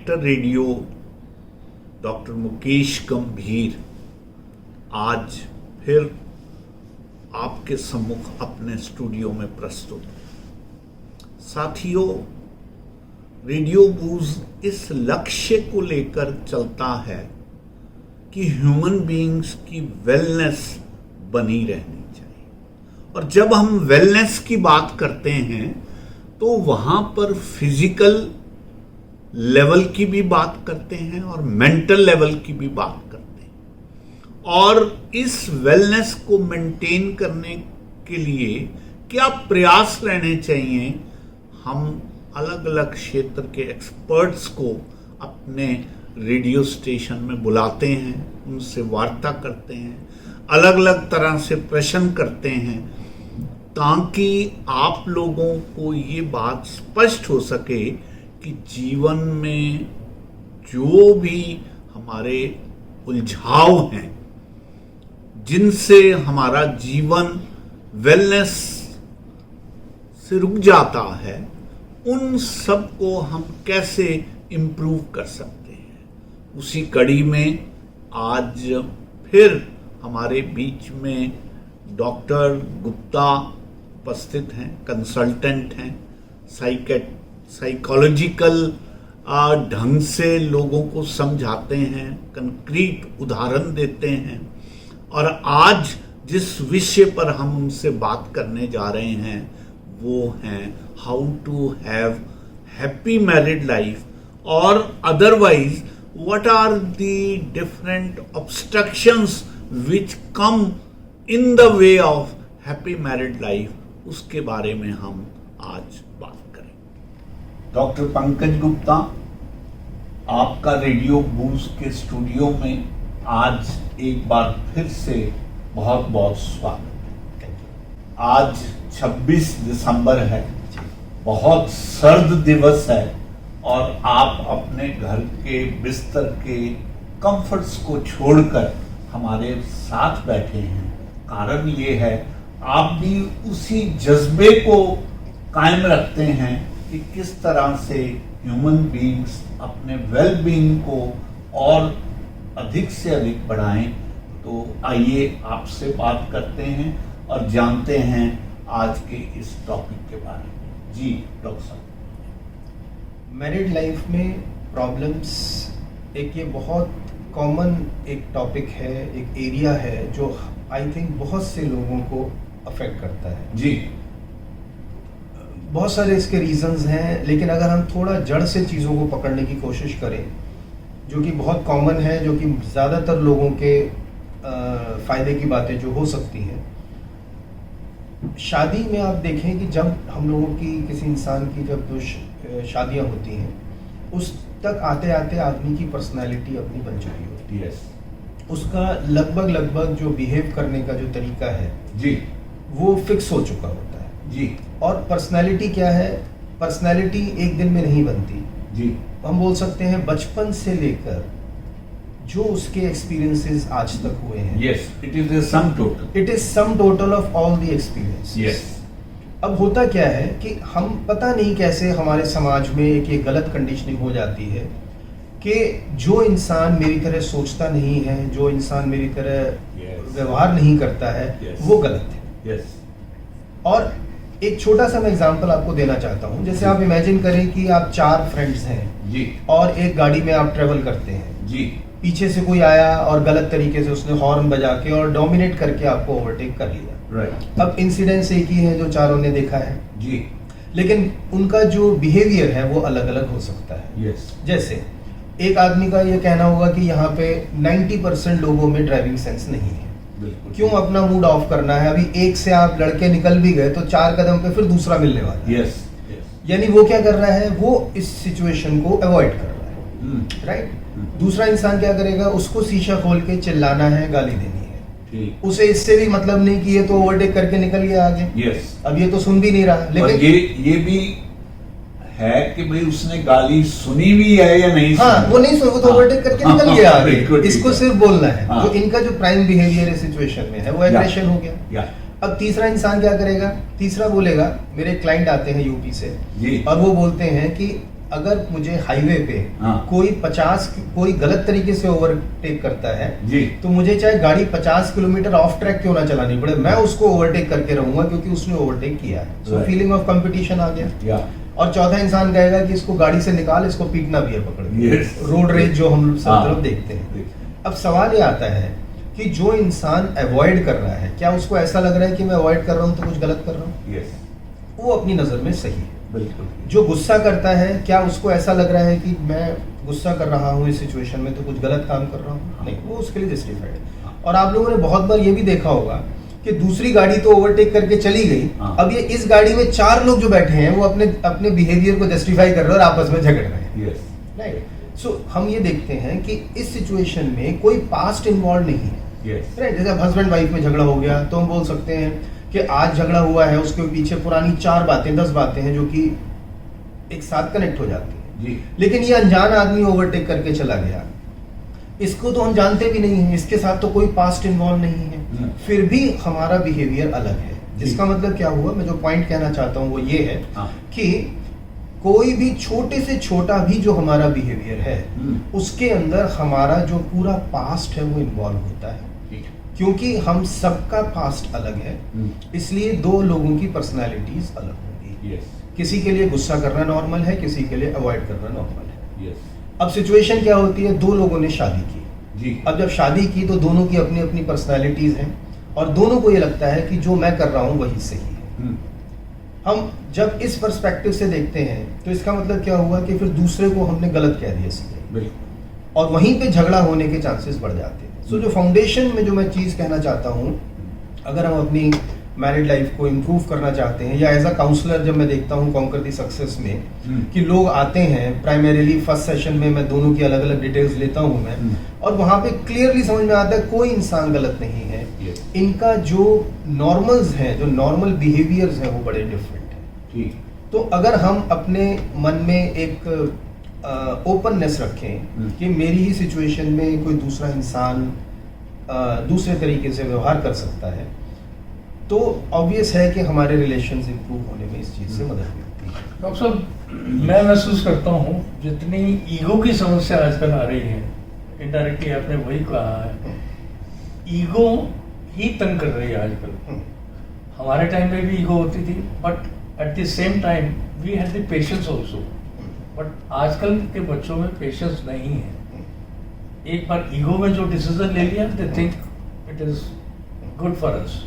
Connector radio doctor Mukesh गंभीर आज फिर आपके सम्मुख अपने स्टूडियो में प्रस्तुत। साथियों, रेडियो बूज इस लक्ष्य को लेकर चलता है कि ह्यूमन बीइंग्स की वेलनेस बनी रहनी चाहिए। और जब हम वेलनेस की बात करते हैं तो वहां पर फिजिकल लेवल की भी बात करते हैं और मेंटल लेवल की भी बात करते हैं। और इस वेलनेस को मेंटेन करने के लिए क्या प्रयास रहने चाहिए, हम अलग अलग क्षेत्र के एक्सपर्ट्स को अपने रेडियो स्टेशन में बुलाते हैं, उनसे वार्ता करते हैं, अलग अलग तरह से प्रश्न करते हैं, ताकि आप लोगों को ये बात स्पष्ट हो सके कि जीवन में जो भी हमारे उलझाव हैं, जिनसे हमारा जीवन वेलनेस से रुक जाता है, उन सब को हम कैसे इम्प्रूव कर सकते हैं। उसी कड़ी में आज फिर हमारे बीच में डॉक्टर गुप्ता उपस्थित हैं, कंसल्टेंट हैं, साइकोलॉजिकल ढंग से लोगों को समझाते हैं, कंक्रीट उदाहरण देते हैं। और आज जिस विषय पर हम उनसे बात करने जा रहे हैं वो हैं how to have happy married life, और otherwise what are the different obstructions which come in the way of happy married life, उसके बारे में हम आज बात करें। डॉक्टर पंकज गुप्ता, आपका रेडियो बूज के स्टूडियो में आज एक बार फिर से बहुत बहुत स्वागत है। आज 26 दिसंबर है, बहुत सर्द दिवस है, और आप अपने घर के बिस्तर के कंफर्ट्स को छोड़कर हमारे साथ बैठे हैं। कारण ये है, आप भी उसी जज्बे को कायम रखते हैं कि किस तरह से ह्यूमन बीइंग्स अपने वेल बीइंग को और अधिक से अधिक बढ़ाएं। तो आइए आपसे बात करते हैं और जानते हैं आज के इस टॉपिक के बारे में। जी डॉक्टर साहब। मैरिड लाइफ में प्रॉब्लम्स एक ये बहुत कॉमन एक टॉपिक है, एक एरिया है जो आई थिंक बहुत से लोगों को अफेक्ट करता है। जी, बहुत सारे इसके रीजंस हैं, लेकिन अगर हम थोड़ा जड़ से चीज़ों को पकड़ने की कोशिश करें, जो कि बहुत कॉमन है, जो कि ज़्यादातर लोगों के फ़ायदे की बातें जो हो सकती हैं। शादी में आप देखें कि जब हम लोगों की किसी इंसान की जब शादियां होती हैं, उस तक आते आते आदमी की पर्सनालिटी अपनी बन चुकी होती है। उसका लगभग जो बिहेव करने का जो तरीका है जी, वो फिक्स हो चुका होता है जी। और पर्सनालिटी क्या है? पर्सनालिटी एक दिन में नहीं बनती जी। हम बोल सकते हैं बचपन से लेकर जो उसके एक्सपीरियंसेस आज तक हुए हैं, yes, it is sum total of all the experience. Yes. अब होता क्या है कि हम पता नहीं कैसे हमारे समाज में एक ये गलत कंडीशनिंग हो जाती है कि जो इंसान मेरी तरह सोचता नहीं है, जो इंसान मेरी तरह व्यवहार नहीं करता है, वो गलत है। और एक छोटा सा मैं एग्जांपल आपको देना चाहता हूँ। जैसे आप इमेजिन करें कि आप 4 फ्रेंड्स हैं जी, और एक गाड़ी में आप ट्रेवल करते हैं जी। पीछे से कोई आया और गलत तरीके से उसने हॉर्न बजा के और डोमिनेट करके आपको ओवरटेक कर लिया। राइट। अब इंसिडेंट्स एक ही है जो चारों ने देखा है जी, लेकिन उनका जो बिहेवियर है वो अलग अलग हो सकता है। यस। जैसे एक आदमी का ये कहना होगा कि यहाँ पे 90% लोगों में ड्राइविंग सेंस नहीं है, क्यों अपना मूड ऑफ करना है? अभी एक से आप लड़के निकल भी गए तो 4 कदम पे फिर दूसरा मिलने वाला है। यस। यानी वो क्या कर रहा है? वो इस सिचुएशन को अवॉइड कर रहा है। राइट। दूसरा इंसान क्या करेगा? उसको शीशा खोल के चिल्लाना है, गाली देनी है। उसे इससे भी मतलब नहीं कि ये तो ओवरटेक करके निकल गया आगे। यस। अब ये तो सुन भी नहीं रहा। लेकिन ये भी है कि भाई उसने गाली सुनी भी है या नहीं? हाँ, वो नहीं सुन, वो तो ओवरटेक करके निकल गया आगे। इसको सिर्फ बोलना है। तो इनका जो प्राइम बिहेवियर इस सिचुएशन में है वो एग्रेशन हो गया। अब तीसरा इंसान क्या करेगा? तीसरा बोलेगा, मेरे क्लाइंट आते हैं यूपी से और वो बोलते हैं कि अगर मुझे हाईवे पे हाँ। कोई गलत तरीके से ओवरटेक करता है जी। तो मुझे चाहे गाड़ी 50 किलोमीटर ऑफ ट्रैक क्यों ना चलानी पड़े, मैं उसको ओवरटेक करके रहूंगा क्योंकि उसने ओवरटेक किया है। सो Right. फीलिंग ऑफ कंपटीशन आ गया। या और चौथा इंसान कहेगा कि इसको गाड़ी से निकाल, इसको पीटना भी है पकड़ के। Yes. रोड रेज जो हम सब हाँ। तरफ देखते हैं। अब सवाल ये आता है कि जो इंसान अवॉइड कर रहा है, क्या उसको ऐसा लग रहा है कि मैं अवॉइड कर रहा हूँ तो कुछ गलत कर रहा हूँ? यस, वो अपनी नजर में सही है। बिल्कुल। जो गुस्सा करता है, क्या उसको ऐसा लग रहा है कि मैं गुस्सा कर रहा हूँ इस सिचुएशन में तो कुछ गलत काम कर रहा हूँ? नहीं, वो उसके लिए जस्टिफाइड है। और आप लोगों ने बहुत बार ये भी देखा होगा कि दूसरी गाड़ी तो ओवरटेक करके चली गई, हाँ। अब ये इस गाड़ी में 4 लोग जो बैठे हैं वो अपने अपने बिहेवियर को जस्टिफाई कर रहे हैं और आपस में झगड़ रहे हैं। Yes, right. सो हम ये देखते हैं कि इस सिचुएशन में कोई पास्ट इन्वॉल्व नहीं है। Yes, right. जैसे हस्बैंड वाइफ में झगड़ा हो गया तो हम बोल सकते हैं कि आज झगड़ा हुआ है, उसके पीछे पुरानी 4 बातें 10 बातें हैं जो कि एक साथ कनेक्ट हो जाती है। जी। लेकिन ये अनजान आदमी ओवरटेक करके चला गया, इसको तो हम जानते भी नहीं है, इसके साथ तो कोई पास्ट इन्वॉल्व नहीं है, फिर भी हमारा बिहेवियर अलग है। जिसका मतलब क्या हुआ, मैं जो पॉइंट कहना चाहता हूँ वो ये है हाँ। कि कोई भी छोटे से छोटा भी जो हमारा बिहेवियर है उसके अंदर हमारा जो पूरा पास्ट है वो इन्वॉल्व होता है। ठीक। क्योंकि हम सबका पास्ट अलग है, इसलिए 2 लोगों की पर्सनालिटीज अलग होगी। यस, किसी के लिए गुस्सा करना नॉर्मल है, किसी के लिए अवॉइड करना नॉर्मल है। यस, अब सिचुएशन क्या होती है, 2 लोगों ने शादी की। जी। अब जब शादी की तो दोनों की अपनी अपनी पर्सनालिटीज हैं और दोनों को ये लगता है कि जो मैं कर रहा हूँ वही सही है। हम जब इस पर्सपेक्टिव से देखते हैं तो इसका मतलब क्या हुआ कि फिर दूसरे को हमने गलत कह दिया सीधे, बिल्कुल। और वहीं पे झगड़ा होने के चांसेस बढ़ जाते हैं। सो जो फाउंडेशन में जो मैं चीज़ कहना चाहता हूँ, अगर हम अपनी मैरिड लाइफ को इम्प्रूव करना चाहते हैं, या एज अ काउंसलर जब मैं देखता हूँ कॉन्कर दी सक्सेस में कि लोग आते हैं, प्राइमरीली फर्स्ट सेशन में मैं दोनों की अलग अलग डिटेल्स लेता हूँ मैं, और वहाँ पे क्लियरली समझ में आता है कोई इंसान गलत नहीं है। Yes. इनका जो नॉर्मल्स हैं, जो नॉर्मल बिहेवियर्स हैं वो बड़े डिफरेंट हैं। ठीक। तो अगर हम अपने मन में एक ओपननेस रखें कि मेरी ही सिचुएशन में कोई दूसरा इंसान दूसरे तरीके से व्यवहार कर सकता है, तो ऑब्वियस है कि हमारे रिलेशंस इंप्रूव होने में इस चीज़ से मदद मिलती है। डॉक्टर साहब, मैं महसूस करता हूँ जितनी ईगो की समस्या आजकल आ रही है, इनडायरेक्टली आपने वही कहा है, ईगो ही तंग कर रही है आजकल। हमारे टाइम में भी ईगो होती थी, but at the same time we had the patience also. But आजकल के बच्चों में पेशेंस नहीं है। एक बार ईगो में जो डिसीजन ले लिया, they think it is good for us.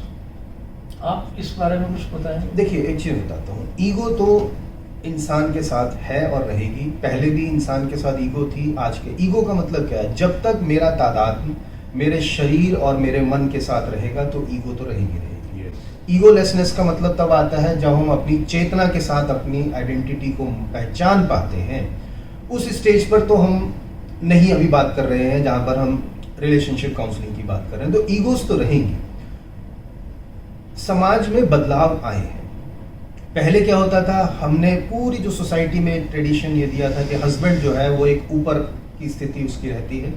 आप इस बारे में कुछ बताएं? देखिए, एक चीज़ बताता हूँ, ईगो तो इंसान के साथ है और रहेगी। पहले भी इंसान के साथ ईगो थी, आज के ईगो का मतलब क्या है, जब तक मेरा तादाद मेरे शरीर और मेरे मन के साथ रहेगा तो ईगो तो रहेगी रहेगी। ईगोलेसनेस का मतलब तब आता है जब हम अपनी चेतना के साथ अपनी आइडेंटिटी को पहचान पाते हैं। उस स्टेज पर तो हम नहीं अभी बात कर रहे हैं जहां पर हम रिलेशनशिप काउंसलिंग की बात कर रहे हैं, तो ईगोस तो रहेंगी। समाज में बदलाव आए हैं। पहले क्या होता था, हमने पूरी जो सोसाइटी में ट्रेडिशन ये दिया था कि हस्बैंड जो है वो एक ऊपर की स्थिति उसकी रहती है,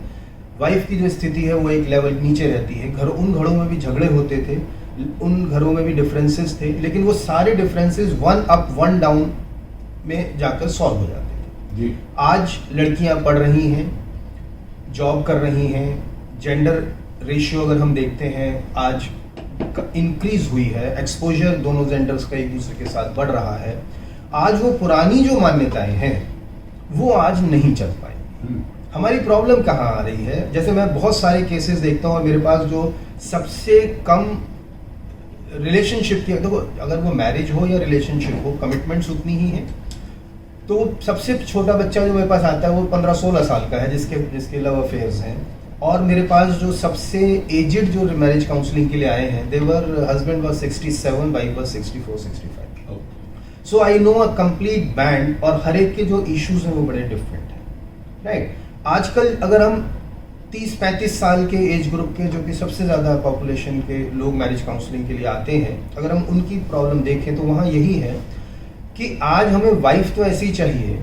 वाइफ की जो स्थिति है वो एक लेवल नीचे रहती है। उन घरों में भी झगड़े होते थे, उन घरों में भी डिफरेंसेस थे, लेकिन वो सारे डिफरेंसेस 1 अप 1 डाउन में जाकर सॉल्व हो जाते थे। जी। आज लड़कियां पढ़ रही हैं, जॉब कर रही हैं, जेंडर रेशियो अगर हम देखते हैं आज इंक्रीज हुई है, एक्सपोजर दोनों जेंडर्स का एक दूसरे के साथ बढ़ रहा है। आज वो पुरानी जो मान्यताएं हैं वो आज नहीं चल पाएंगी। हमारी प्रॉब्लम कहाँ आ रही है, जैसे मैं बहुत सारे केसेस देखता हूँ और मेरे पास जो सबसे कम रिलेशनशिप की, देखो अगर वो मैरिज हो या रिलेशनशिप हो, कमिटमेंट्स उतनी ही है। तो सबसे छोटा बच्चा जो मेरे पास आता है वो 15-16 साल का है, जिसके लव अफेयर्स हैं। और मेरे पास जो सबसे एजेड जो मैरिज काउंसलिंग के लिए आए हैं, their husband was 67, wife was 64-65। So I know a complete band, और हर एक के जो इश्यूज हैं वो बड़े डिफरेंट हैं, राइट। आजकल अगर हम 30-35 साल के एज ग्रुप के, जो कि सबसे ज़्यादा पॉपुलेशन के लोग मैरिज काउंसलिंग के लिए आते हैं, अगर हम उनकी प्रॉब्लम देखें तो वहाँ यही है कि आज हमें वाइफ तो ऐसी चाहिए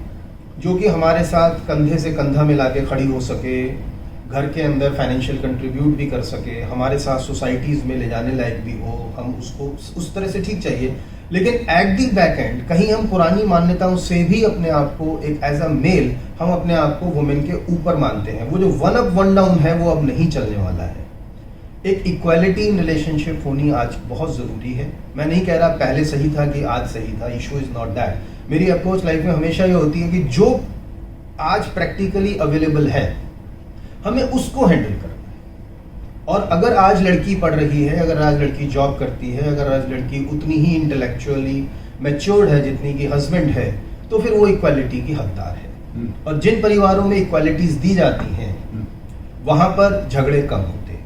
जो कि हमारे साथ कंधे से कंधा मिला के खड़ी हो सके, घर के अंदर फाइनेंशियल कंट्रीब्यूट भी कर सके, हमारे साथ सोसाइटीज़ में ले जाने लायक भी हो, हम उसको उस तरह से ठीक चाहिए। लेकिन एट दी बैक एंड कहीं हम पुरानी मान्यताओं से भी अपने आप को एक एज अ मेल हम अपने आप को वुमेन के ऊपर मानते हैं। वो जो वन अप वन डाउन है वो अब नहीं चलने वाला है। एक इक्वालिटी इन रिलेशनशिप होनी आज बहुत ज़रूरी है। मैं नहीं कह रहा पहले सही था कि आज सही था, इशू इज़ नॉट दैट। मेरी अप्रोच लाइफ में हमेशा ये होती है कि जो आज प्रैक्टिकली अवेलेबल है हमें उसको हैंडल करना है। और अगर आज लड़की पढ़ रही है, अगर आज लड़की जॉब करती है, अगर आज लड़की उतनी ही इंटेलेक्चुअली मैच्योर्ड है जितनी कि हस्बैंड है, तो फिर वो इक्वालिटी की हकदार है। और जिन परिवारों में इक्वालिटीज दी जाती हैं वहां पर झगड़े कम होते हैं।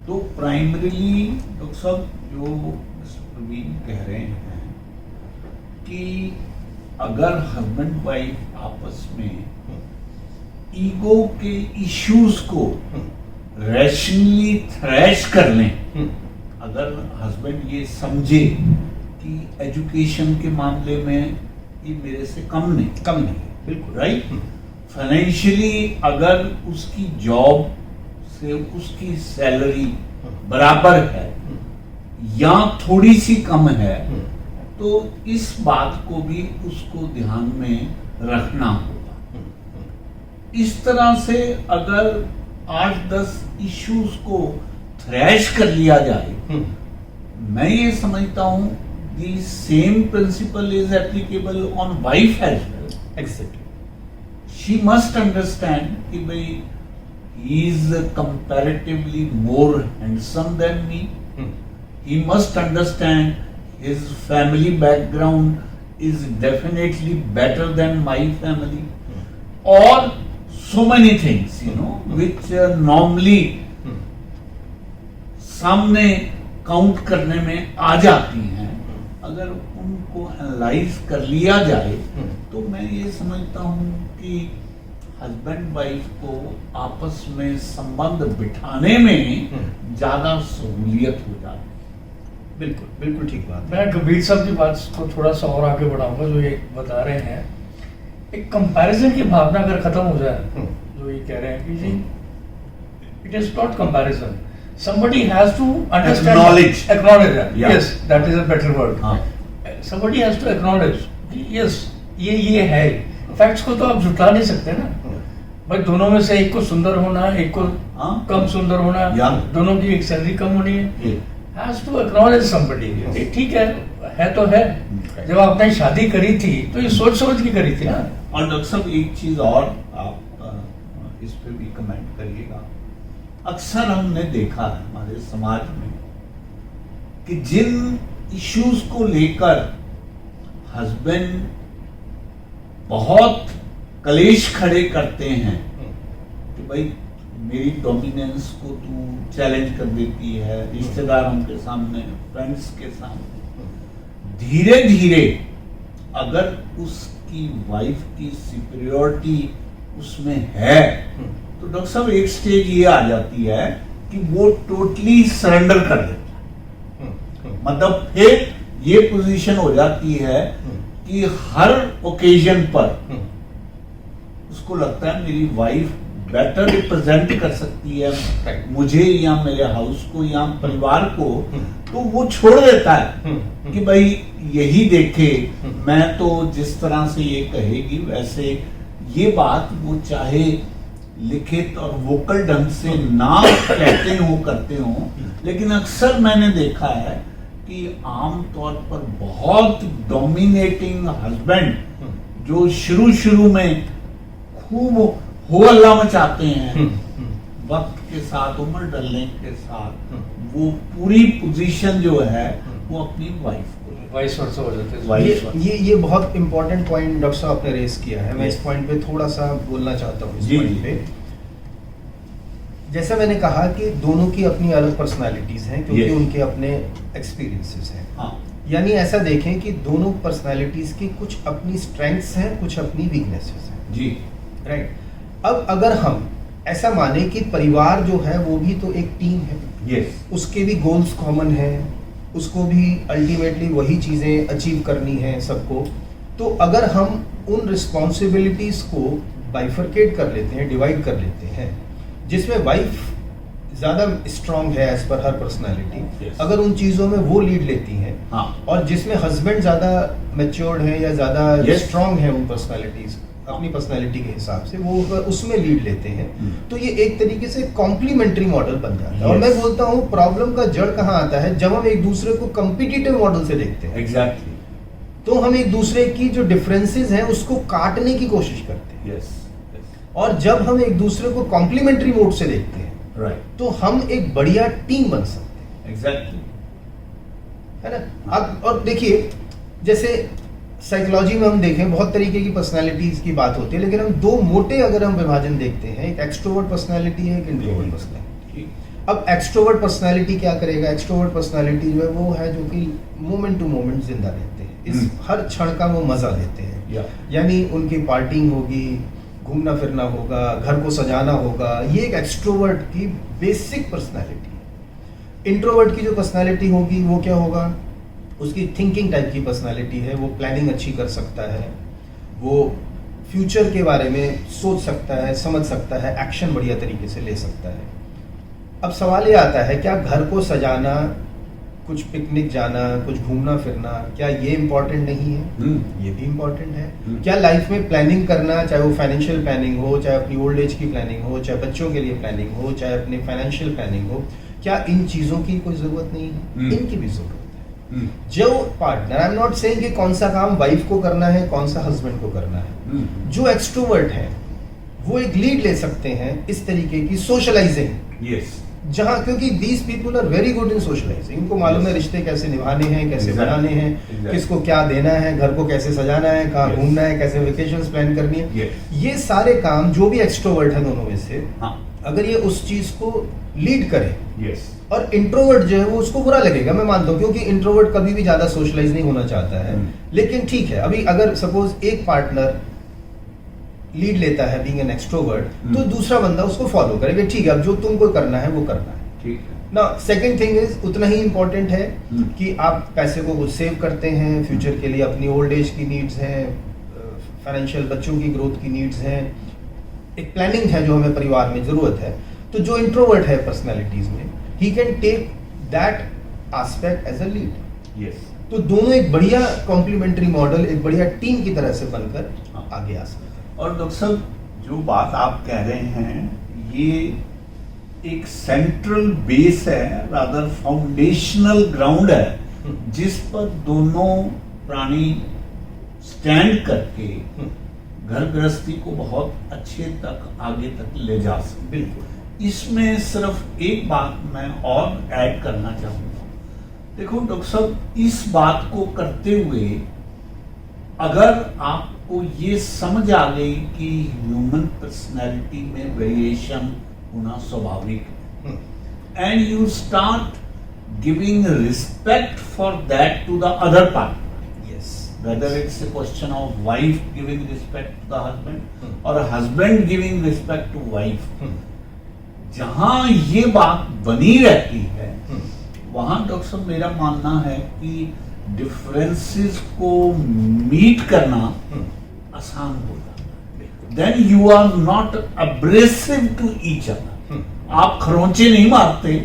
तो प्राइमरीली डॉक्टर साहब जो मिस्टर प्रवीण कह रहे हैं कि अगर हस्बैंड वाइफ आपस में ईगो के इश्यूज को रैशनली थ्रैश कर लें, अगर हस्बैंड ये समझे कि एजुकेशन के मामले में ये मेरे से कम नहीं, बिल्कुल राइट, फाइनेंशियली अगर उसकी जॉब से उसकी सैलरी बराबर है या थोड़ी सी कम है, तो इस बात को भी उसको ध्यान में रखना होगा। इस तरह से अगर 8-10 इश्यूज को थ्रैश कर लिया जाए, मैं ये समझता हूं the same principle is applicable on wife as well. Exactly. She must understand कि भाई he is comparatively more handsome than me. He must understand his family background is definitely better than my family. Or so many things, which normally सामने count करने में आ जाती हैं। अगर उनको analyse कर लिया जाए तो मैं ये समझता हूँ कि हस्बैंड वाइफ को आपस में संबंध बिठाने में ज्यादा सहूलियत हो जाती है। बिल्कुल बिल्कुल ठीक बात। मैं कबीर साहब की बात को थोड़ा सा और आगे बढ़ाऊंगा। जो ये बता रहे हैं, एक कंपैरिजन की भावना अगर खत्म हो जाए, जो ये कह रहे हैं कि जी it is not comparison, somebody has to understand, acknowledge that. Yeah. Yes, that is a better word. Somebody has to acknowledge कि yes ये है। फैक्ट्स को तो आप झुठला नहीं सकते ना भाई। दोनों में से एक को सुंदर होना, एक को कम सुंदर होना, दोनों की एक सैलरी कम होनी है। Has to acknowledge somebody. ठीक है तो है। जब आपने शादी करी थी तो ये सोच समझ की करी थी ना। और डॉक्टर साहब एक चीज और आप इस पे भी कमेंट करिएगा। अक्सर हमने देखा है हमारे समाज में कि जिन इश्यूज को लेकर हस्बैंड बहुत कलेश खड़े करते हैं कि भाई मेरी डोमिनेंस को तू चैलेंज कर देती है रिश्तेदारों के सामने, फ्रेंड्स के सामने, धीरे धीरे अगर उसकी वाइफ की सुपीरियरिटी उसमें है तो डॉक्टर साहब एक स्टेज ये आ जाती है कि वो टोटली सरेंडर कर देता है। मतलब फिर ये पोजीशन हो जाती है कि हर ओकेजन पर उसको लगता है मेरी वाइफ बेटर रिप्रेजेंट कर सकती है मुझे या मेरे हाउस को या परिवार को, तो वो छोड़ देता है कि भाई यही देखे, मैं तो जिस तरह से ये कहेगी वैसे। ये बात वो चाहे लिखित और वोकल ढंग से ना कहते हो करते हो, लेकिन अक्सर मैंने देखा है कि आम तौर पर बहुत डोमिनेटिंग हस्बैंड जो शुरू में खूब हो हल्ला मचाते हैं, वक्त के साथ उम्र डलने के साथ वो पूरी पोजीशन जो है वो अपनी वाइफ को वाइस वर्सा हो जाते हैं। ये बहुत इंपॉर्टेंट पॉइंट डॉक्टर साहब आपने रेस किया है। मैं इस पॉइंट पे थोड़ा सा बोलना चाहता हूँ। इस पॉइंट पे जैसा मैंने कहा कि दोनों की अपनी अलग पर्सनालिटीज हैं क्योंकि उनके अपने एक्सपीरियंसेस हैं। यानी ऐसा देखें कि दोनों पर्सनालिटीज की कुछ अपनी स्ट्रेंथ्स हैं, कुछ अपनी वीकनेसेस हैं। जी राइट। अब अगर हम ऐसा माने कि परिवार जो है वो भी तो एक टीम है, उसके भी गोल्स कॉमन हैं, उसको भी अल्टीमेटली वही चीज़ें अचीव करनी है सबको, तो अगर हम उन रिस्पॉन्सिबिलिटीज को बाइफरकेट कर लेते हैं, डिवाइड कर लेते हैं, जिसमें वाइफ ज्यादा स्ट्रांग है एज पर हर पर्सनालिटी, Yes. अगर उन चीजों में वो लीड लेती हैं, हाँ। और जिसमें हस्बैंड ज्यादा मैच्योर्ड है या ज्यादा Yes. स्ट्रांग है उन पर्सनालिटीज अपनी पर्सनालिटी के हिसाब से, वो अगर उसमें लीड लेते हैं तो ये एक तरीके से कॉम्प्लीमेंट्री मॉडल बन जाता है। और Yes. मैं बोलता हूँ प्रॉब्लम का जड़ कहाँ आता है, जब हम एक दूसरे को कॉम्पिटिटिव मॉडल से देखते हैं, एग्जैक्टली, तो हम एक दूसरे की जो डिफरेंसेस हैं उसको काटने की कोशिश करते हैं। यस, और जब हम एक दूसरे को कॉम्प्लीमेंट्री मोड से देखते हैं राइट, तो हम एक बढ़िया टीम बन सकते हैं, एग्जैक्टली, है ना। अब और देखिए, जैसे साइकोलॉजी में हम देखें बहुत तरीके की पर्सनालिटीज की बात होती है, लेकिन हम दो मोटे अगर हम विभाजन देखते हैं, एक एक्सट्रोवर्ट पर्सनालिटी है, एक इंट्रोवर्ट पर्सनालिटी। अब एक्सट्रोवर्ट पर्सनालिटी क्या करेगा, एक्सट्रोवर्ट पर्सनालिटी जो है वो है जो कि मोमेंट टू मोमेंट जिंदा रहते हैं, इस हर क्षण का वो मजा लेते हैं, यानी उनकी पार्टिंग होगी, घूमना फिरना होगा, घर को सजाना होगा, ये एक एक्सट्रोवर्ट की बेसिक पर्सनालिटी है। इंट्रोवर्ट की जो पर्सनालिटी होगी वो क्या होगा, उसकी थिंकिंग टाइप की पर्सनालिटी है, वो प्लानिंग अच्छी कर सकता है, वो फ्यूचर के बारे में सोच सकता है, समझ सकता है, एक्शन बढ़िया तरीके से ले सकता है। अब सवाल ये आता है, क्या घर को सजाना, कुछ पिकनिक जाना, कुछ घूमना फिरना, क्या ये इम्पोर्टेंट नहीं है? ये भी इम्पोर्टेंट है। क्या लाइफ में प्लानिंग करना, चाहे वो फाइनेंशियल प्लानिंग हो, चाहे अपनी ओल्ड एज की प्लानिंग हो, चाहे बच्चों के लिए प्लानिंग हो, चाहे अपनी फाइनेंशियल प्लानिंग हो, क्या इन चीजों की कोई जरूरत नहीं है? इनकी भी जरूरत है। जो partner, I am not saying कि कौन सा काम वाइफ को करना है, कौन सा हस्बैंड को करना है, जो एक्सट्रोवर्ट है वो एक लीड ले सकते हैं इस तरीके की सोशलाइजिंग, यस, जहां, क्योंकि these people are very good in socialising, इनको मालूम है रिश्ते कैसे निभाने हैं, कैसे Exactly. बनाने हैं, Exactly. किसको क्या देना है, घर को कैसे सजाना है, कहाँ Yes. घूमना है, कैसे वेकेशंस प्लान करनी है। Yes. ये सारे काम जो भी एक्सट्रोवर्ट है दोनों में से, हाँ, अगर ये उस चीज को लीड करे, यस, और इंट्रोवर्ट जो है वो उसको बुरा लगेगा, मैं मानता हूँ, क्योंकि इंट्रोवर्ट कभी भी ज्यादा सोशलाइज नहीं होना चाहता है। लेकिन ठीक है, अभी अगर सपोज एक पार्टनर लीड लेता है बीइंग एन एक्सट्रोवर्ट, तो दूसरा बंदा उसको फॉलो करेगा, ठीक है अब जो तुमको करना है वो करना है। ठीक है, ना सेकंड थिंग इज, उतना ही इंपॉर्टेंट है कि आप पैसे को सेव करते हैं फ्यूचर के लिए, अपनी ओल्ड एज की नीड्स हैं, फाइनेंशियल बच्चों की ग्रोथ की नीड्स हैं, एक प्लानिंग है जो हमें परिवार में जरूरत है। तो जो इंट्रोवर्ट है पर्सनालिटीज में, he can take that aspect as a lead. Yes, तो दोनों एक बढ़िया कॉम्प्लीमेंट्री मॉडल, एक बढ़िया टीम की तरह से बनकर हाँ। आगे आ सकते हैं। और डॉक्टर साहब जो बात आप कह रहे हैं, ये एक सेंट्रल बेस है, रादर फाउंडेशनल ग्राउंड है, जिस पर दोनों प्राणी स्टैंड करके घर गृहस्थी को बहुत अच्छे तक आगे तक ले जा सकते। बिल्कुल। इसमें सिर्फ एक बात मैं और ऐड करना चाहूंगा। देखो डॉक्टर साहब, इस बात को करते हुए अगर आपको ये समझ आ गई कि ह्यूमन पर्सनैलिटी में वेरिएशन होना स्वाभाविक है, and you start giving respect for that to the other partner, whether it's a question of wife giving respect to the husband or a husband giving respect to wife, जहां ये बात बनी रहती है, वहां डॉक्टर साहब मेरा मानना है कि डिफरेंसेस को मीट करना आसान हो जाता है। Then you are not abrasive to each other, आप खरोंचे नहीं मारते,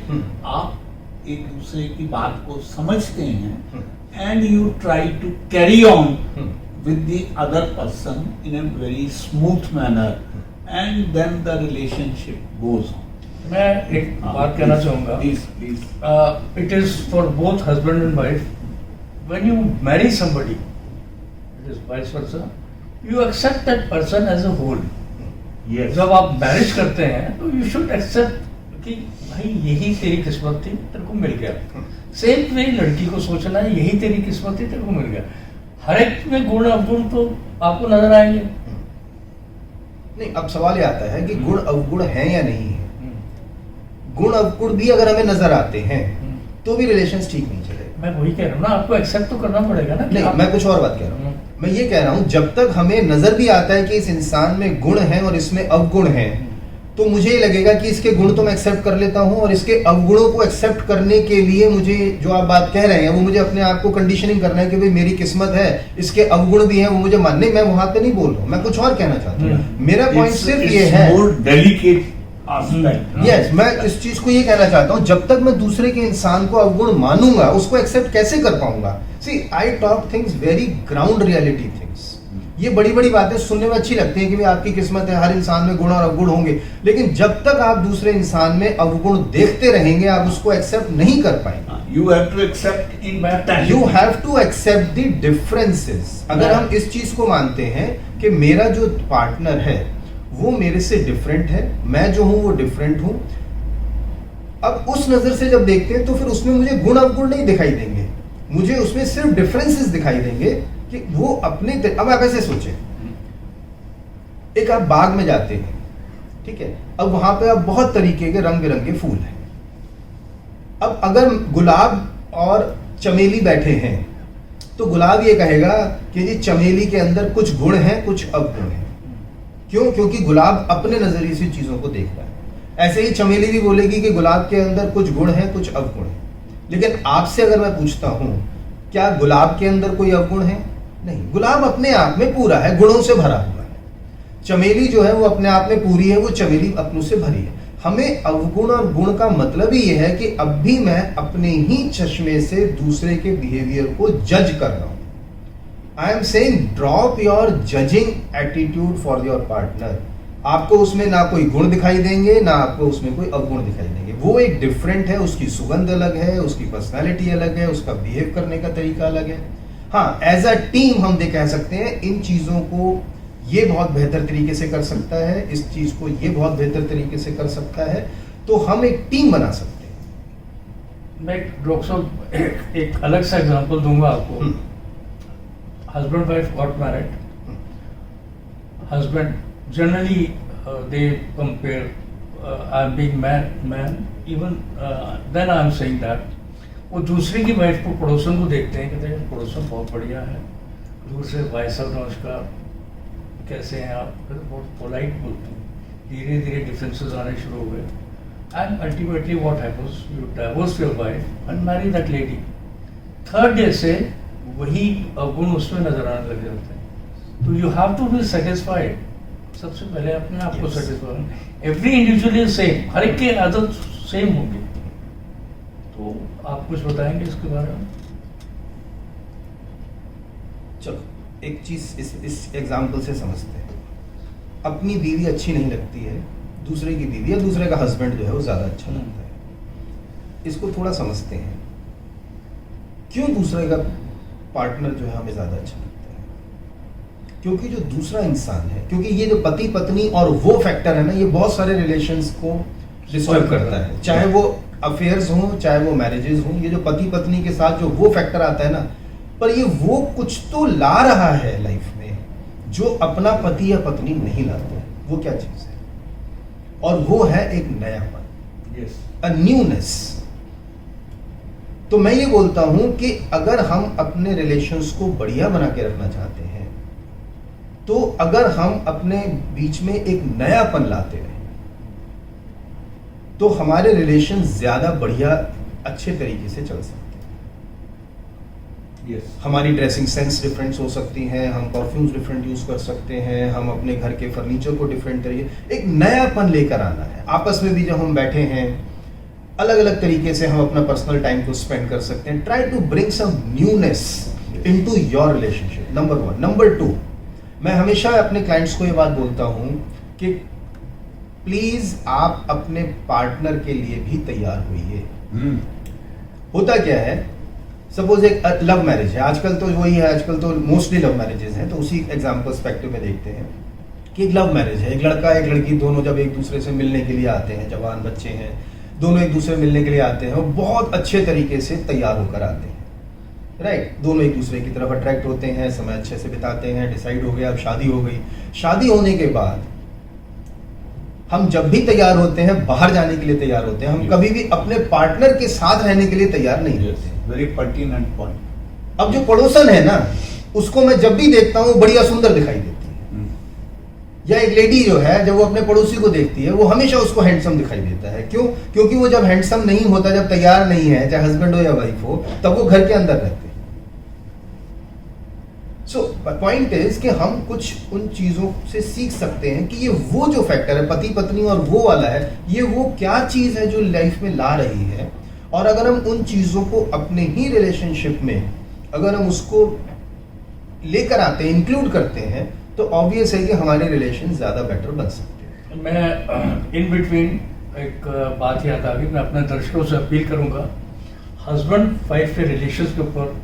आप एक दूसरे की बात को समझते हैं, and you try to carry on with the other person in a very smooth manner, and then the relationship goes on. मैं एक बात कहना चाहूँगा, please it is for both husband and wife, when you marry somebody, it is vice versa, you accept that person as a whole. Yes, जब आप marriage करते हैं तो यू शुड एक्सेप्ट कि भाई यही तेरी किस्मत थी, तेरे को मिल गया। सेम वे लड़की को सोचना है, यही तेरी किस्मत थी, तेरे को मिल गया। हर एक में गुण अवगुण तो आपको नजर आएंगे। नहीं, अब सवाल ये आता है कि गुण अवगुण है या नहीं है। गुण अवगुण भी अगर हमें नजर आते हैं तो भी रिलेशंस ठीक नहीं चलेगा। मैं वही कह रहा हूँ ना, आपको एक्सेप्ट तो करना पड़ेगा ना। नहीं, मैं कुछ और बात कह रहा हूँ। मैं ये कह रहा हूँ, जब तक हमें नजर भी आता है कि इस इंसान में गुण है और इसमें अवगुण है, तो मुझे ये लगेगा कि इसके गुण तो मैं एक्सेप्ट कर लेता हूं, और इसके अवगुणों को एक्सेप्ट करने के लिए मुझे, जो आप बात कह रहे हैं, वो मुझे अपने आप को कंडीशनिंग करना है कि भाई मेरी किस्मत है, इसके अवगुण भी हैं, वो मुझे मानने, मैं वहां पे नहीं बोल रहा हूं, मैं कुछ और कहना चाहता हूं। मेरा पॉइंट सिर्फ ये है, यस, मैं इस चीज को ये कहना चाहता हूं, जब तक मैं दूसरे के इंसान को अवगुण मानूंगा, उसको एक्सेप्ट कैसे कर पाऊंगा? See, I talk things very ground reality things. ये बड़ी बड़ी बातें सुनने में अच्छी लगती हैं कि भाई आपकी किस्मत है, हर इंसान में गुण और अवगुण होंगे, लेकिन जब तक आप दूसरे इंसान में अवगुण देखते रहेंगे, आप उसको एक्सेप्ट नहीं कर पाएंगे। You have to accept in You have to accept the differences। अगर हम इस चीज को मानते हैं कि मेरा जो पार्टनर है वो मेरे से डिफरेंट है, मैं जो हूं वो डिफरेंट हूं, अब उस नजर से जब देखते हैं तो फिर उसमें मुझे गुण अवगुण नहीं दिखाई देंगे, मुझे उसमें सिर्फ डिफरेंसेस दिखाई देंगे कि वो अपने। अब आप ऐसे सोचें, एक आप बाग में जाते हैं, ठीक है, अब वहां पे अब बहुत तरीके के रंग बिरंगे फूल हैं। अब अगर गुलाब और चमेली बैठे हैं तो गुलाब ये कहेगा कि जी चमेली के अंदर कुछ गुण हैं, कुछ अवगुण हैं। क्यों? क्योंकि गुलाब अपने नजरिए से चीजों को देख रहा है। ऐसे ही चमेली भी बोलेगी कि गुलाब के अंदर कुछ गुण हैं, कुछ अवगुण हैं। लेकिन आपसे अगर मैं पूछता हूं, क्या गुलाब के अंदर कोई अवगुण है? नहीं, गुलाब अपने आप में पूरा है, गुणों से भरा हुआ है। चमेली जो है वो अपने आप में पूरी है, वो चमेली अपनों से भरी है। हमें अवगुण और गुण का मतलब ही यह है कि अब भी मैं अपने ही चश्मे से दूसरे के बिहेवियर को जज कर रहा हूं। आई am saying drop your judging attitude for your partner. आपको उसमें ना कोई गुण दिखाई देंगे, ना आपको उसमें कोई अवगुण दिखाई देंगे। वो एक डिफरेंट है, उसकी सुगंध अलग है, उसकी पर्सनैलिटी अलग है, उसका बिहेव करने का तरीका अलग है। हाँ, एज अ टीम हम ये कह सकते हैं, इन चीजों को ये बहुत बेहतर तरीके से कर सकता है, इस चीज को ये बहुत बेहतर तरीके से कर सकता है, तो हम एक टीम बना सकते हैं। मैं डॉक्टर साहब एक अलग सा एग्जांपल दूंगा आपको। Husband wife got married, husband generally they compare, I am being man, even then I am saying that वो दूसरे की वाइफ को, पड़ोसन को देखते हैं, कहते हैं पड़ोसन बहुत बढ़िया है, दूर से भाई साहब नमस्कार, कैसे हैं आप, बहुत पोलाइट बोलते हैं। धीरे धीरे डिफरेंसेस आने शुरू हो गए and ultimately what happens, you divorce your wife and Mary that lady. Third day से वही अवगुण उसमें नजर आने लग जाते हैं। तो you have to be satisfied, सबसे पहले अपने आप को satisfied. Every individual is same, हर एक की आदत सेम होगी। तो आप कुछ बताएंगे इसके बारे में? चलो एक चीज इस एग्जाम्पल से समझते हैं। अपनी बीवी अच्छी नहीं लगती है, दूसरे की बीवी या दूसरे का हस्बैंड जो है वो ज्यादा अच्छा लगता है। इसको थोड़ा समझते हैं, क्यों दूसरे का पार्टनर जो है हमें ज्यादा अच्छा लगता है? क्योंकि जो दूसरा इंसान है, क्योंकि ये जो पति पत्नी और वो फैक्टर है ना, ये बहुत सारे रिलेशंस को डिस्टर्ब करता है, चाहे वो अफेयर्स हो, चाहे वो मैरिजेस हो। ये जो पति पत्नी के साथ जो वो फैक्टर आता है ना, पर ये वो कुछ तो ला रहा है लाइफ में जो अपना पति या पत्नी नहीं लाते। वो क्या चीज है? और वो है एक नयापन, अ न्यूनेस। तो मैं ये बोलता हूं कि अगर हम अपने रिलेशंस को बढ़िया बना के रखना चाहते हैं, तो अगर हम अपने बीच में एक नयापन लाते रहे, तो हमारे रिलेशन ज्यादा बढ़िया, अच्छे तरीके से चल सकते हैं। हमारी ड्रेसिंग सेंस डिफरेंट हो सकती हैं, हम परफ्यूम्स डिफरेंट यूज कर सकते हैं, हम अपने घर के फर्नीचर को डिफरेंट तरीके, एक नयापन लेकर आना है। आपस में भी जब हम बैठे हैं, अलग अलग तरीके से हम अपना पर्सनल टाइम को स्पेंड कर सकते हैं। Try to bring some newness into your relationship, number 1। Number 2, मैं हमेशा अपने क्लाइंट्स को ये बात बोलता हूं कि प्लीज आप अपने पार्टनर के लिए भी तैयार होइए। होता क्या है, सपोज एक लव मैरिज है, आजकल तो वही है, आजकल तो मोस्टली लव मैरिजेस हैं, तो उसी एग्जाम्पल पर्सपेक्टिव में देखते हैं कि एक लव मैरिज है, एक लड़का एक लड़की दोनों जब एक दूसरे से मिलने के लिए आते हैं, जवान बच्चे हैं, दोनों एक दूसरे मिलने के लिए आते हैं और बहुत अच्छे तरीके से तैयार होकर आते हैं, राइट। दोनों एक दूसरे की तरफ अट्रैक्ट होते हैं, समय अच्छे से बिताते हैं, डिसाइड हो गया, अब शादी हो गई। शादी होने के बाद हम जब भी तैयार होते हैं, बाहर जाने के लिए तैयार होते हैं, हम कभी भी अपने पार्टनर के साथ रहने के लिए तैयार नहीं होते। Very pertinent point. अब जो पड़ोसन है ना, उसको मैं जब भी देखता हूँ बढ़िया सुंदर दिखाई देती है, या एक लेडी जो है जब वो अपने पड़ोसी को देखती है वो हमेशा उसको हैंडसम दिखाई देता है। क्यों? क्योंकि वो जब हैंडसम नहीं होता, जब तैयार नहीं है, चाहे हस्बैंड हो या वाइफ हो, तब वो घर के अंदर रहते हैं। सो पॉइंट इज कि हम कुछ उन चीजों से सीख सकते हैं कि ये वो जो फैक्टर है पति पत्नी और वो वाला है, ये वो क्या चीज है जो लाइफ में ला रही है, और अगर हम उन चीजों को अपने ही रिलेशनशिप में अगर हम उसको लेकर आते हैं, इंक्लूड करते हैं, तो ऑब्वियस है कि हमारे रिलेशन ज्यादा बेटर बन सकते हैं। मैं इन बिटवीन एक बात याद आ गई, मैं अपने दर्शकों से अपील करूंगा, हस्बैंड वाइफ के रिलेशन के ऊपर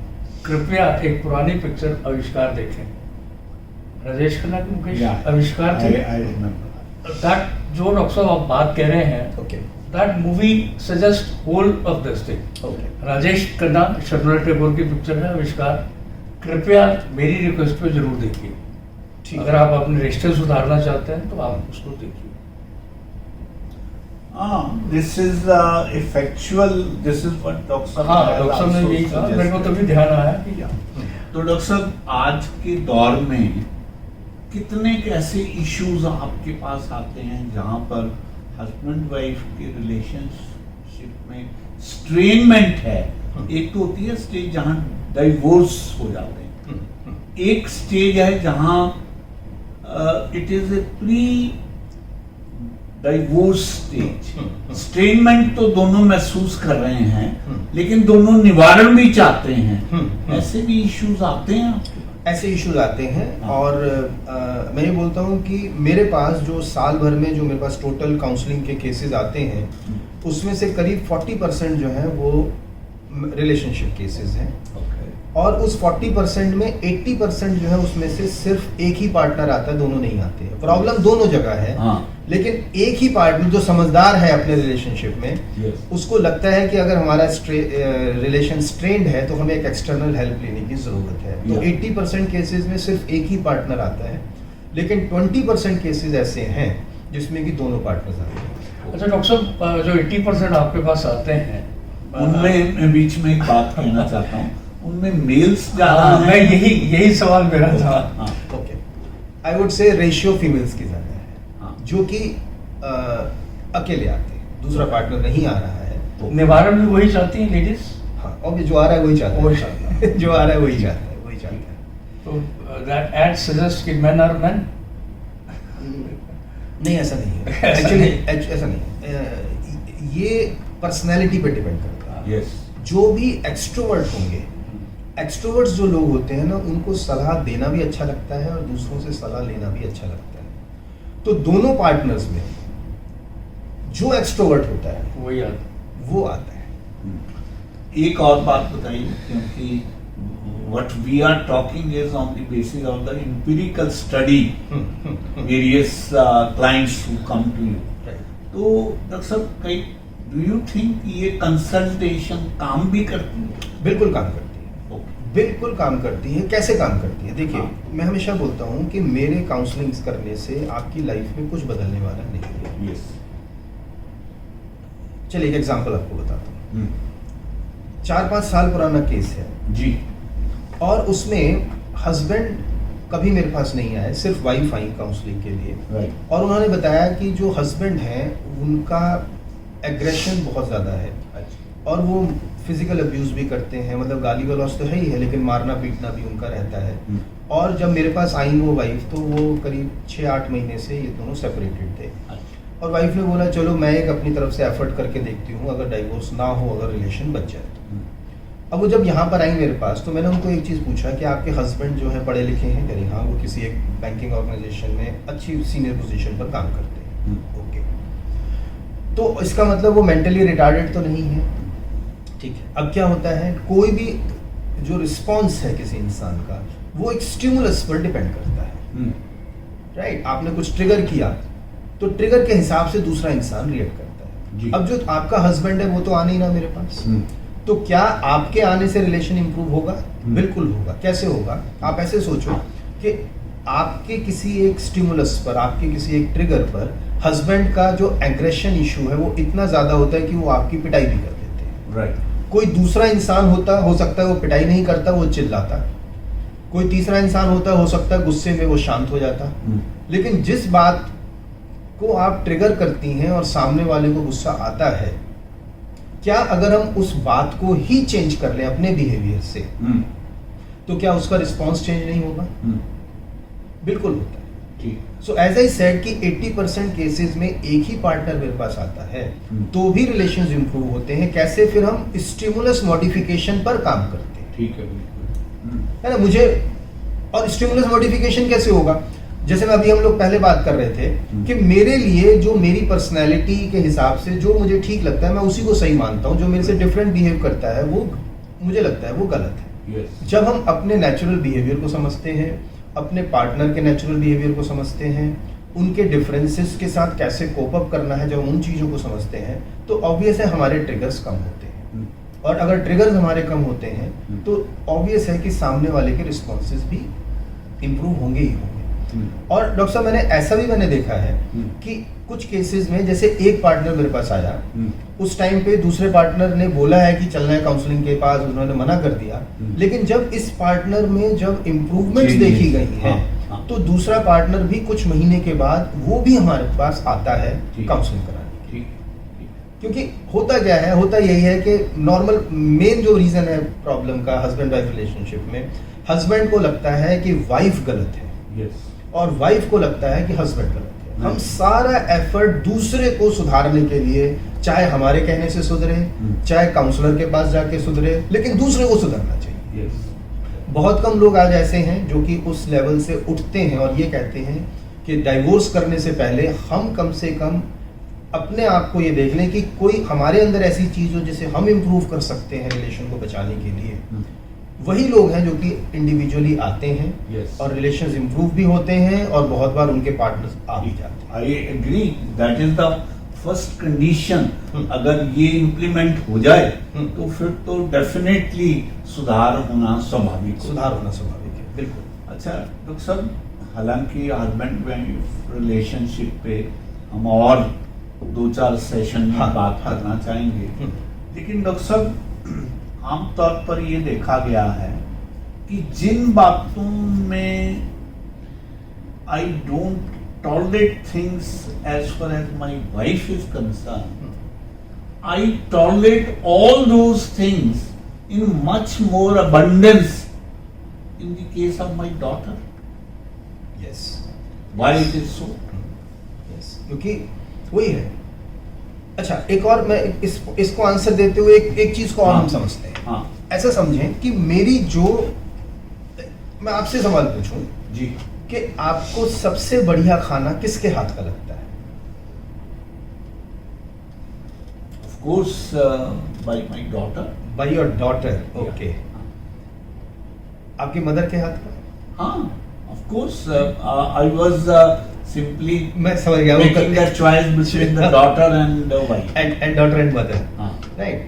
कृपया एक पुरानी पिक्चर आविष्कार देखें। राजेश खन्ना की मुकेश आविष्कार थे दैट, जो डॉक्टर साहब आप बात कह रहे हैं, okay, that movie suggest whole of this thing. Okay, Rajesh Khanna, Sharmila Tagore की पिक्चर है आविष्कार, कृपया मेरी रिक्वेस्ट पे जरूर देखिए। ठीक। अगर आप अपने रिश्ते सुधारना चाहते हैं तो आप उसको देखिए। This is effectual, this is what doctor हाँ, डॉक्टर साहब ने यही कहा, मेरे को तभी ध्यान आया कि तो डॉक्टर साहब, आज के दौर में कितने ऐसे इश्यूज आपके पास आते हैं जहां पर हस्बैंड वाइफ के रिलेशनशिप में स्ट्रेनमेंट है। एक तो होती है स्टेज जहां डाइवोर्स हो जाते हैं, एक स्टेज है जहां it is a pre divorce stage. Estrangement तो दोनों महसूस कर रहे हैं, लेकिन दोनों निवारण भी चाहते हैं। ऐसे भी इश्यूज आते हैं आपके पास? ऐसे इश्यूज आते हैं। और मैं ये बोलता हूँ कि मेरे पास जो साल भर में जो मेरे पास टोटल काउंसलिंग के केसेस आते हैं, उसमें से करीब 40% जो है वो रिलेशनशिप केसेस हैं। और उस 40% में 80% जो है उसमें से सिर्फ एक ही पार्टनर आता है, दोनों नहीं आते हैं। प्रॉब्लम दोनों जगह है। लेकिन एक ही पार्टनर जो समझदार है अपने रिलेशनशिप में, उसको लगता है कि अगर हमारा रिलेशन स्ट्रेन्ड है तो हमें एक एक्सटर्नल हेल्प लेने की जरूरत है। तो 80% केसेस में सिर्फ एक ही पार्टनर आता है, लेकिन 20% केसेस ऐसे हैं जिसमें कि दोनों पार्टनर्स आते हैं। अच्छा डॉक्टर साहब, जो 80% आपके पास आते हैं उनमें मैं बीच में एक बात कहना चाहता हूँ, उनमें मेल्स ज्यादा हाँ, हैं? मैं यही सवाल मेरा था। Okay, I would say ratio females की ज्यादा है, जो कि अकेले आते हैं, दूसरा पार्टनर नहीं आ रहा है। तो निवारण भी वही चाहती हैं लेडीज। हाँ, और जो आ रहा है वही चाहता वही है जो आ रहा है वही चाहता है, वही चाहता है। तो दैट एड सजेस्ट कि मेन आर मेन। नहीं, ऐसा नहीं है एक्चुअली, ऐसा नहीं है। ये पर्सनैलिटी पे डिपेंड करता है। यस, जो भी एक्सट्रोवर्ट होंगे, एक्सट्रोवर्ट्स जो लोग होते हैं ना, उनको सलाह देना भी अच्छा लगता है और दूसरों से सलाह लेना भी अच्छा लगता है। तो दोनों पार्टनर्स में जो एक्सट्रोवर्ट होता है वही वो आता है। एक और बात बताइए, क्योंकि what we are talking is on the basis of the empirical study, various clients who come to you. तो डॉक्टर साहब, कई do you think ये कंसल्टेशन काम भी करती है? बिल्कुल काम करती है, बिल्कुल काम करती है। कैसे काम करती है? देखिए, मैं हमेशा बोलता हूँ कि मेरे काउंसलिंग करने से आपकी लाइफ में कुछ बदलने वाला नहीं है। यस, चलिए एक एग्जांपल आपको बताता हूँ। 4-5 साल पुराना केस है जी, और उसमें हस्बैंड कभी मेरे पास नहीं आए, सिर्फ वाइफ आई काउंसलिंग के लिए। राइट। और उन्होंने बताया कि जो हस्बैंड हैं उनका एग्रेशन बहुत ज़्यादा है, और वो फिजिकल अब्यूज़ भी करते हैं, मतलब गाली गलौज तो है ही है, लेकिन मारना पीटना भी उनका रहता है। और जब मेरे पास आई वो वाइफ, तो वो करीब 6-8 महीने से ये दोनों सेपरेटेड थे। और वाइफ ने बोला चलो मैं एक अपनी तरफ से एफर्ट करके देखती हूँ, अगर डाइवोर्स ना हो, अगर रिलेशन बच जाए तो। अब वो जब यहाँ पर आई मेरे पास, तो मैंने उनको एक चीज़ पूछा कि आपके हस्बैंड जो है पढ़े लिखे हैं? कह रही हाँ, वो किसी एक बैंकिंग ऑर्गेनाइजेशन में अच्छी सीनियर पोजीशन पर काम करते हैं। ओके, तो इसका मतलब वो मेंटली रिटार्डेड तो नहीं है। ठीक है, अब क्या होता है, कोई भी जो रिस्पॉन्स है किसी इंसान का, वो एक स्टिमुलस पर डिपेंड करता है। राइट, आपने कुछ ट्रिगर किया तो ट्रिगर के हिसाब से दूसरा इंसान रिएक्ट करता है। अब जो आपका हस्बैंड है वो तो आने ही ना मेरे पास, तो क्या आपके आने से रिलेशन इंप्रूव होगा? बिल्कुल होगा। कैसे होगा? आप ऐसे सोचो कि आपके किसी एक स्टिमुलस पर, आपके किसी एक ट्रिगर पर हस्बैंड का जो एग्रेशन इशू है वो इतना ज्यादा होता है कि वो आपकी पिटाई भी कर देते हैं। राइट। कोई दूसरा इंसान होता, हो सकता है वो पिटाई नहीं करता, वो चिल्लाता। कोई तीसरा इंसान होता, हो सकता है गुस्से में वो शांत हो जाता। लेकिन जिस बात को आप ट्रिगर करती हैं और सामने वाले को गुस्सा आता है, क्या अगर हम उस बात को ही चेंज कर लें अपने बिहेवियर से, तो क्या उसका रिस्पॉन्स चेंज नहीं होगा? बिल्कुल होता है। ठीक। सो एज आई सेड कि 80% केसेस में एक ही पार्टनर मेरे पास आता है तो भी रिलेशंस इंप्रूव होते हैं। कैसे? फिर हम स्टिमुलस मॉडिफिकेशन पर काम करते हैं। ठीक है, बिल्कुल। है ना? मुझे और स्टिमुलस मॉडिफिकेशन कैसे होगा? जैसे मैं अभी हम लोग पहले बात कर रहे थे कि मेरे लिए जो मेरी पर्सनैलिटी के हिसाब से जो मुझे ठीक लगता है मैं उसी को सही मानता हूँ। जो मेरे से डिफरेंट बिहेव करता है वो मुझे लगता है वो गलत है। Yes. जब हम अपने नेचुरल बिहेवियर को समझते हैं, अपने पार्टनर के नेचुरल बिहेवियर को समझते हैं, उनके डिफरेंसेस के साथ कैसे कोप अप करना है, जब उन चीज़ों को समझते हैं तो ऑब्वियस है हमारे ट्रिगर्स कम होते हैं। और अगर ट्रिगर्स हमारे कम होते हैं तो ऑब्वियस है कि सामने वाले के रिस्पॉन्सेज भी इम्प्रूव होंगे ही होंगे। और डॉक्टर साहब मैंने देखा है कि कुछ केसेस में जैसे एक पार्टनर मेरे पास आया, उस टाइम पे दूसरे पार्टनर ने बोला है कि चलना है काउंसलिंग के पास, उन्होंने मना कर दिया। लेकिन जब इस पार्टनर में जब इम्प्रूवमेंट्स देखी गई हैं तो दूसरा पार्टनर भी कुछ महीने के बाद वो भी हमारे पास आता है काउंसलिंग कराने के लिए। क्योंकि होता क्या है, होता यही है कि नॉर्मल मेन जो रीजन है प्रॉब्लम का हस्बैंड वाइफ रिलेशनशिप में, हस्बैंड को लगता है कि वाइफ गलत है और वाइफ को लगता है कि हस्बैंड गलत है। हम सारा एफर्ट दूसरे को सुधारने के लिए, चाहे हमारे कहने से सुधरे, चाहे काउंसलर के पास जाके सुधरे, लेकिन दूसरे को सुधरना चाहिए। बहुत कम लोग आज ऐसे हैं जो कि उस लेवल से उठते हैं और ये कहते हैं कि डाइवोर्स करने से पहले हम कम से कम अपने आप को ये देख लें कि कोई हमारे अंदर ऐसी चीज हो जिसे हम इम्प्रूव कर सकते हैं रिलेशन को बचाने के लिए। वही लोग हैं जो कि इंडिविजुअली आते हैं और रिलेशंस इंप्रूव भी होते हैं और बहुत बार उनके पार्टनर्स आ भी जाते हैं। I agree, that is the first condition. अगर ये इम्प्लीमेंट हो जाए तो फिर तो डेफिनेटली सुधार होना स्वाभाविक है। बिल्कुल। अच्छा डॉक्टर साहब, हालांकि हस्बैंड वाइफ रिलेशनशिप पे हम और 2-4 सेशन में बात करना चाहेंगे, लेकिन डॉक्टर साहब आमतौर पर ये देखा गया है कि जिन बातों में I don't tolerate things as far as my wife is concerned, I tolerate all those things in much more abundance in the case of my daughter. Yes. Why it is so? Yes, क्योंकि वही है। अच्छा, एक और मैं इसको answer देते हुए एक चीज को और हम समझते हैं। ऐसा समझें कि मेरी जो, मैं आपसे सवाल पूछूं जी कि आपको सबसे बढ़िया खाना किसके हाथ का लगता है? Of course by my daughter. By your daughter, okay. आपकी मदर के हाथ का? हाँ, of course I was simply मैं समझ गया, making the choice between the daughter and the wife and daughter and mother, हाँ। राइट।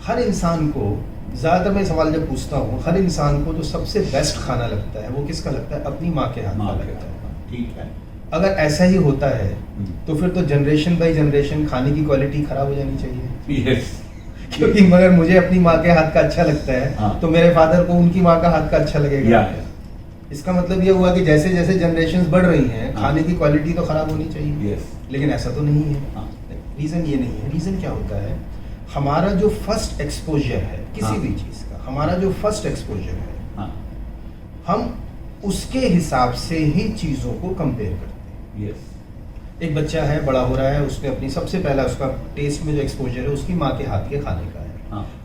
हर इंसान को, ज्यादातर मैं सवाल जब पूछता हूँ, हर इंसान को जो सबसे बेस्ट खाना लगता है वो किसका लगता है? अपनी माँ के हाथ का लगता है। ठीक है। अगर ऐसा ही होता है तो फिर तो जनरेशन बाई जनरेशन खाने की क्वालिटी खराब हो जानी चाहिए। यस। क्योंकि मगर मुझे अपनी माँ के हाथ का अच्छा लगता है तो मेरे फादर को उनकी माँ का हाथ का अच्छा लगेगा। इसका मतलब ये हुआ कि जैसे जैसे जनरेशंस बढ़ रही हैं खाने की क्वालिटी तो खराब होनी चाहिए। लेकिन ऐसा तो नहीं है। रीजन ये नहीं है। रीजन क्या होता है? हमारा जो फर्स्ट एक्सपोजर है किसी भी चीज का, हमारा जो फर्स्ट एक्सपोजर है, हम उसके हिसाब से ही चीजों को कंपेयर करते हैं। एक बच्चा है, बड़ा हो रहा है, उसने अपनी सबसे पहला उसका टेस्ट में जो एक्सपोजर है उसकी माँ के हाथ के खाने का है।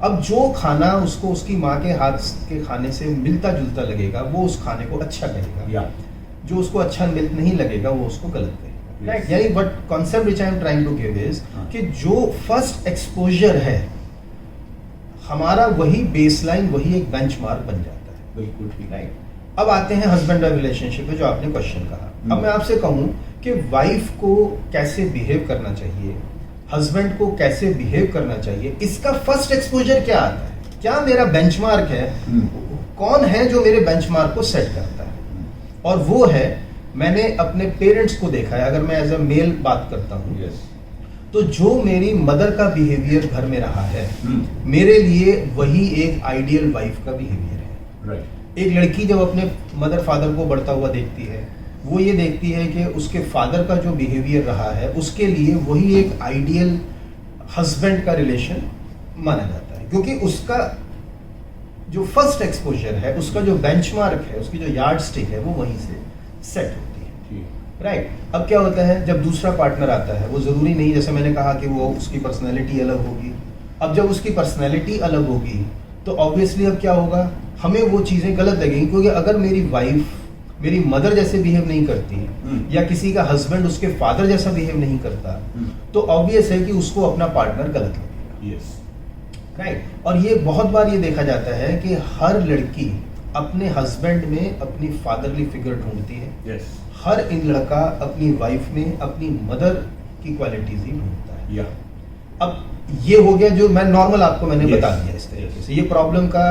अब जो खाना उसको उसकी माँ के हाथ के खाने से मिलता जुलता लगेगा वो उस खाने को अच्छा कहेगा, जो उसको अच्छा नहीं लगेगा वो उसको गलत कहेगा। राइट? यानी but concept which I am trying to give is कि जो फर्स्ट एक्सपोजर है हमारा, वही बेसलाइन, वही एक बेंचमार्क बन जाता है। बिल्कुल ठीक। राइट। अब आते हैं हस्बैंड वाइफ रिलेशनशिप में, जो आपने क्वेश्चन कहा। अब मैं आपसे कहूं कि वाइफ को कैसे बिहेव करना चाहिए, हस्बैंड को कैसे बिहेव करना चाहिए, इसका फर्स्ट एक्सपोजर क्या आता है? क्या मेरा बेंचमार्क है? कौन है जो मेरे बेंचमार्क को सेट करता है? और वो है, मैंने अपने पेरेंट्स को देखा है। अगर मैं एज अ मेल बात करता हूँ तो जो मेरी मदर का बिहेवियर घर में रहा है मेरे लिए वही एक आइडियल वाइफ का बिहेवियर है। राइट। एक लड़की जब अपने मदर फादर को बढ़ता हुआ देखती है, वो ये देखती है कि उसके फादर का जो बिहेवियर रहा है उसके लिए वही एक आइडियल हस्बैंड का रिलेशन माना जाता है, क्योंकि उसका जो फर्स्ट एक्सपोजर है, उसका जो बेंचमार्क है, उसकी जो यार्ड स्टिक है, वो वहीं से सेट होती है। राइट। अब क्या होता है, जब दूसरा पार्टनर आता है, वो ज़रूरी नहीं, जैसे मैंने कहा कि वो उसकी पर्सनैलिटी अलग होगी। अब जब उसकी पर्सनैलिटी अलग होगी तो ऑब्वियसली अब क्या होगा, हमें वो चीज़ें गलत लगेंगी, क्योंकि अगर मेरी वाइफ मेरी मदर जैसे बिहेव नहीं करती या किसी का हस्बैंड उसके फादर जैसा बिहेव नहीं करता, तो ऑब्वियस है कि उसको अपना पार्टनर गलत लगेगा। Yes, right. और ये बहुत बार ये देखा जाता है कि हर लड़की अपने हस्बैंड में अपनी फादरली फिगर ढूंढती है। यस, हर इन लड़का अपनी वाइफ में अपनी मदर की क्वालिटीज ही ढूंढता है। या अब ये हो गया जो मैं नॉर्मल आपको मैंने Yes. बता दिया इस तरीके से, ये प्रॉब्लम का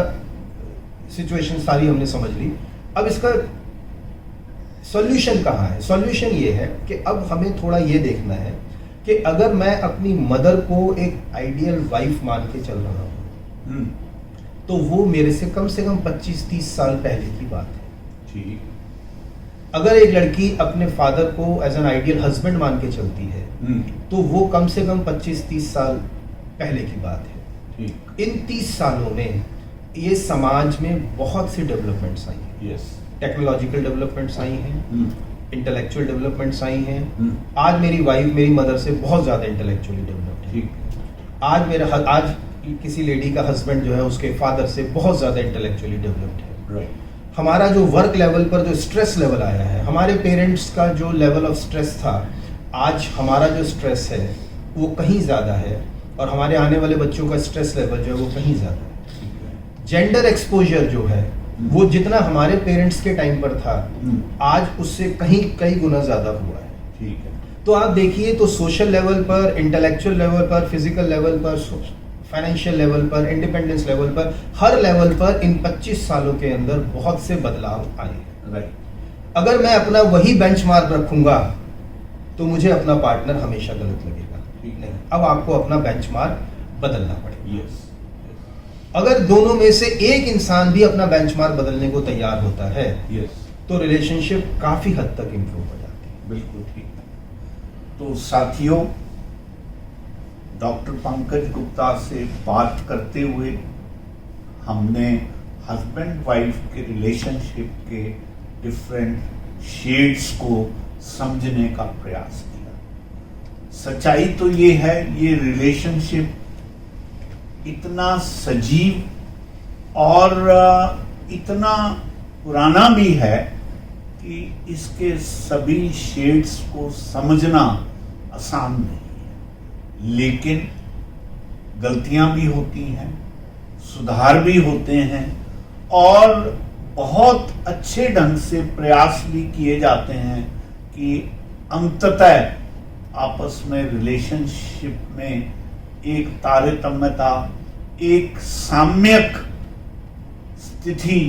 सिचुएशन सारी हमने समझ ली। अब इसका सॉल्यूशन कहाँ है? सॉल्यूशन ये है कि अब हमें थोड़ा ये देखना है कि अगर मैं अपनी मदर को एक आइडियल वाइफ मान के चल रहा हूँ तो वो मेरे से कम 25-30 साल पहले की बात है। ठीक, अगर एक लड़की अपने फादर को एज एन आइडियल हस्बैंड मान के चलती है तो वो कम से कम 25-30 साल पहले की बात है। ठीक, इन 30 सालों में ये समाज में बहुत सी डेवलपमेंट्स आई हैं। यस, टेक्नोलॉजिकल डेवलपमेंट्स आई हैं, इंटेलेक्चुअल डेवलपमेंट्स आई हैं। आज मेरी वाइफ मेरी मदर से बहुत ज़्यादा इंटेलेक्चुअली डेवलप्ड है। ठीक, आज किसी लेडी का हस्बैंड जो है उसके फादर से बहुत ज़्यादा इंटेलेक्चुअली डेवलप्ड है। राइट, हमारा जो वर्क लेवल पर जो स्ट्रेस लेवल आया है, हमारे पेरेंट्स का जो लेवल ऑफ स्ट्रेस था, आज हमारा जो स्ट्रेस है वो कहीं ज़्यादा है, और हमारे आने वाले बच्चों का स्ट्रेस लेवल जो है वो कहीं ज़्यादा है। जेंडर एक्सपोजर जो है वो जितना हमारे पेरेंट्स के टाइम पर था, आज उससे कई गुना ज़्यादा हुआ है। ठीक है, तो आप देखिए, तो सोशल लेवल पर, इंटेलेक्चुअल लेवल पर, फिजिकल लेवल पर, फाइनेंशियल लेवल पर, इंडिपेंडेंस लेवल पर, हर लेवल पर इन 25 सालों के अंदर बहुत से बदलाव आए हैं। राइट, अगर मैं अपना वही बेंचमार्क रखूंगा तो मुझे अपना पार्टनर हमेशा गलत लगेगा। ठीक है, अब आपको अपना बेंचमार्क बदलना पड़ेगा। यस, अगर दोनों में से एक इंसान भी अपना बेंचमार्क बदलने को तैयार होता है यस, तो रिलेशनशिप काफी हद तक इंप्रूव हो जाती है। बिल्कुल ठीक है। तो साथियों, डॉक्टर पंकज गुप्ता से बात करते हुए हमने हस्बैंड वाइफ के रिलेशनशिप के डिफरेंट शेड्स को समझने का प्रयास किया। सच्चाई तो ये है, ये रिलेशनशिप इतना सजीव और इतना पुराना भी है कि इसके सभी शेड्स को समझना आसान नहीं है, लेकिन गलतियां भी होती हैं, सुधार भी होते हैं, और बहुत अच्छे ढंग से प्रयास भी किए जाते हैं कि अंततः आपस में रिलेशनशिप में एक तारतम्यता, एक साम्यक स्थिति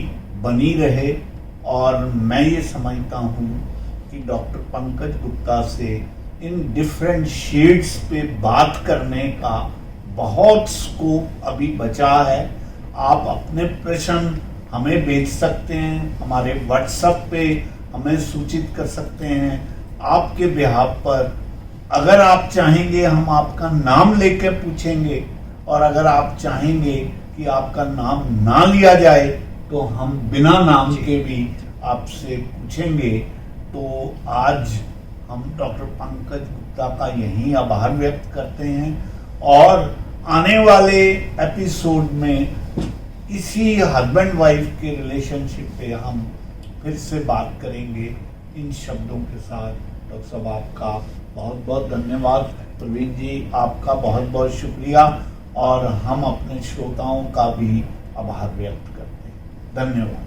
बनी रहे। और मैं ये समझता हूँ कि डॉक्टर पंकज गुप्ता से इन डिफरेंट शेड्स पे बात करने का बहुत स्कोप अभी बचा है। आप अपने प्रश्न हमें भेज सकते हैं, हमारे व्हाट्सएप पे हमें सूचित कर सकते हैं। आपके बिहाफ पर अगर आप चाहेंगे हम आपका नाम लेकर पूछेंगे, और अगर आप चाहेंगे कि आपका नाम ना लिया जाए तो हम बिना नाम के भी आपसे पूछेंगे। तो आज हम डॉक्टर पंकज गुप्ता का यही आभार व्यक्त करते हैं, और आने वाले एपिसोड में इसी हस्बैंड वाइफ के रिलेशनशिप पे हम फिर से बात करेंगे। इन शब्दों के साथ डॉक्टर साहब आपका बहुत बहुत धन्यवाद। प्रवीण जी, आपका बहुत बहुत शुक्रिया, और हम अपने श्रोताओं का भी आभार व्यक्त करते हैं। धन्यवाद।